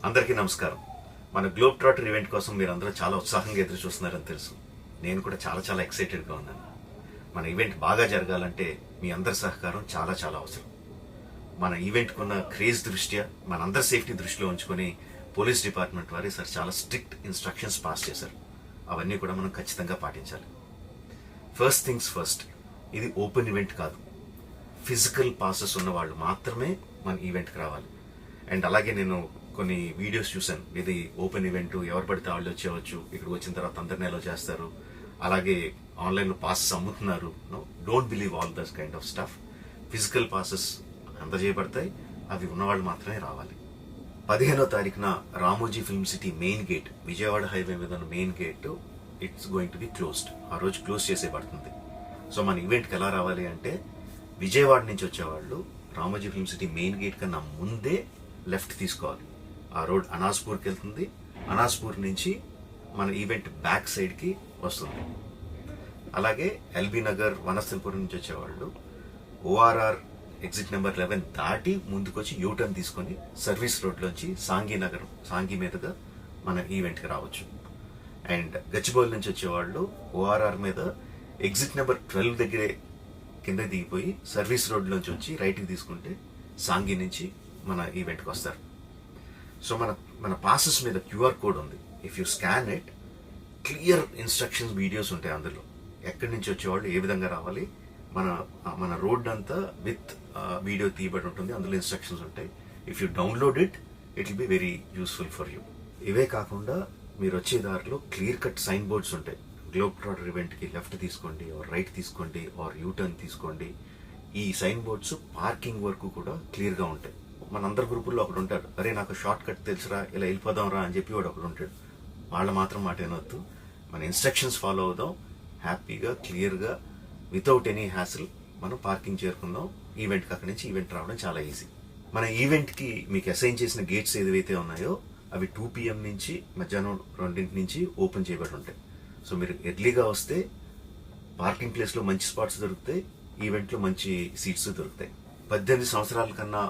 అందరికీ నమస్కారం. మన గ్లోబ్ ట్రాటర్ ఈవెంట్ కోసం మీరందరూ చాలా ఉత్సాహంగా ఎదురు చూస్తున్నారని తెలుసు. నేను కూడా చాలా ఎక్సైటెడ్గా ఉన్నాను. మన ఈవెంట్ బాగా జరగాలంటే మీ అందరి సహకారం చాలా అవసరం. మన ఈవెంట్కి ఉన్న క్రేజ్ దృష్ట్యా మనందరి సేఫ్టీ దృష్టిలో ఉంచుకొని పోలీస్ డిపార్ట్మెంట్ వారు సార్ చాలా స్ట్రిక్ట్ ఇన్స్ట్రక్షన్స్ పాస్ చేశారు. అవన్నీ కూడా మనం ఖచ్చితంగా పాటించాలి. ఫస్ట్ థింగ్స్ ఫస్ట్, ఇది ఓపెన్ ఈవెంట్ కాదు. ఫిజికల్ పాసెస్ ఉన్న వాళ్ళు మాత్రమే మన ఈవెంట్కి రావాలి. అండ్ అలాగే నేను కొన్ని వీడియోస్ చూశాను. ఇది ఓపెన్ ఈవెంట్, ఎవరు పడితే వాళ్ళు వచ్చేవచ్చు, ఇక్కడికి వచ్చిన తర్వాత అందరినీ అలో చేస్తారు, అలాగే ఆన్లైన్లో పాసెస్ అమ్ముతున్నారు. Don't believe all this kind of stuff. Physical passes అందజేయబడతాయి, అవి ఉన్నవాళ్ళు మాత్రమే రావాలి. 15వ తారీఖున Ramoji film city main gate, Vijayawada highway మీద ఉన్న main gate it's going to be closed. ఆ రోజు క్లోజ్ చేసేయబడుతుంది. సో మన ఈవెంట్కి ఎలా రావాలి అంటే, విజయవాడ నుంచి వచ్చేవాళ్ళు Ramoji film city main gate కన్నా ముందే లెఫ్ట్ తీసుకోవాలి. ఆ రోడ్ అనాస్పూర్కి వెళ్తుంది. అనాస్పూర్ నుంచి మన ఈవెంట్ బ్యాక్ సైడ్కి వస్తుంది. అలాగే ఎల్బీ నగర్, వనస్థలపురం నుంచి వచ్చేవాళ్ళు ఓఆర్ఆర్ ఎగ్జిట్ నెంబర్ 11 దాటి ముందుకొచ్చి యూటర్న్ తీసుకొని సర్వీస్ రోడ్లోంచి సాంఘీ మీదుగా మన ఈవెంట్కి రావచ్చు. అండ్ గచ్చిబౌలి నుంచి వచ్చేవాళ్ళు ఓఆర్ఆర్ మీద ఎగ్జిట్ నెంబర్ 12 దగ్గరే కింద దిగిపోయి సర్వీస్ రోడ్లోంచి వచ్చి రైట్కి తీసుకుంటే సాంఘీ నుంచి మన ఈవెంట్కి వస్తారు. సో మన పాసెస్ మీద క్యూఆర్ కోడ్ ఉంది. If you scan it, clear instructions videos ఉంటాయి అందులో. ఎక్కడి నుంచి వచ్చేవాళ్ళు ఏ విధంగా రావాలి, మన రోడ్ అంతా విత్ వీడియో తీయబడి ఉంటుంది. అందులో ఇన్స్ట్రక్షన్స్ ఉంటాయి. If you download it will be very useful for you. ఇవే కాకుండా మీరు వచ్చే దారిలో క్లియర్ కట్ సైన్ బోర్డ్స్ ఉంటాయి. గ్లోబ్ ట్రాటర్ ఈవెంట్కి లెఫ్ట్ తీసుకోండి, ఆర్ రైట్ తీసుకోండి, ఆర్ యూటర్న్ తీసుకోండి. ఈ సైన్ బోర్డ్స్ పార్కింగ్ వరకు కూడా క్లియర్గా ఉంటాయి. మనందరి గ్రూపుల్లో ఒకడు ఉంటాడు, అరే నాకు షార్ట్ కట్ తెలుసురా, ఇలా వెళ్ళిపోదాం రా అని చెప్పి వాడు ఒకడు ఉంటాడు. వాళ్ళ మాత్రం మాట వినొద్దు. మన ఇన్స్ట్రక్షన్స్ ఫాలో అవుదాం. హ్యాపీగా క్లియర్గా వితౌట్ ఎనీ హ్యాసిల్ మనం పార్కింగ్ చేరుకుందాం. ఈవెంట్కి అక్కడి నుంచి ఈవెంట్ రావడం చాలా ఈజీ. మన ఈవెంట్కి మీకు అసైన్ చేసిన గేట్స్ ఏదైతే ఉన్నాయో అవి 2 PM నుంచి మధ్యాహ్నం 2 నుంచి ఓపెన్ చేయబడి ఉంటాయి. సో మీరు ఎర్లీగా వస్తే పార్కింగ్ ప్లేస్లో మంచి స్పాట్స్ దొరుకుతాయి, ఈవెంట్లో మంచి సీట్స్ దొరుకుతాయి. 18 సంవత్సరాల కన్నా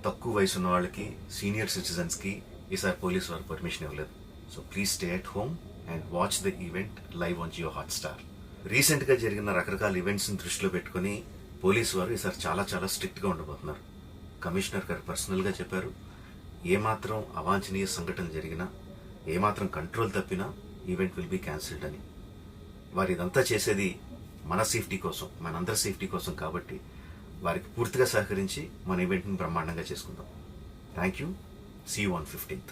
తక్కువ వయసు ఉన్న వాళ్ళకి, సీనియర్ సిటిజన్స్కి ఈసారి పోలీస్ వారు పర్మిషన్ ఇవ్వలేదు. So please stay at home and watch the event live on Jio Hotstar. రీసెంట్గా జరిగిన రకరకాల ఈవెంట్స్ని దృష్టిలో పెట్టుకుని పోలీసు వారు ఈసారి చాలా స్ట్రిక్ట్గా ఉండబోతున్నారు. కమిషనర్ గారు పర్సనల్గా చెప్పారు, ఏమాత్రం అవాంఛనీయ సంఘటన జరిగినా, ఏమాత్రం కంట్రోల్ తప్పినా ఈవెంట్ విల్ బీ క్యాన్సిల్డ్ అని. వారు ఇదంతా చేసేది మన సేఫ్టీ కోసం, మనందరి సేఫ్టీ కోసం. కాబట్టి వారికి పూర్తిగా సహకరించి మన ఈవెంట్ని బ్రహ్మాండంగా చేసుకుందాం. Thank you. See you on 15th.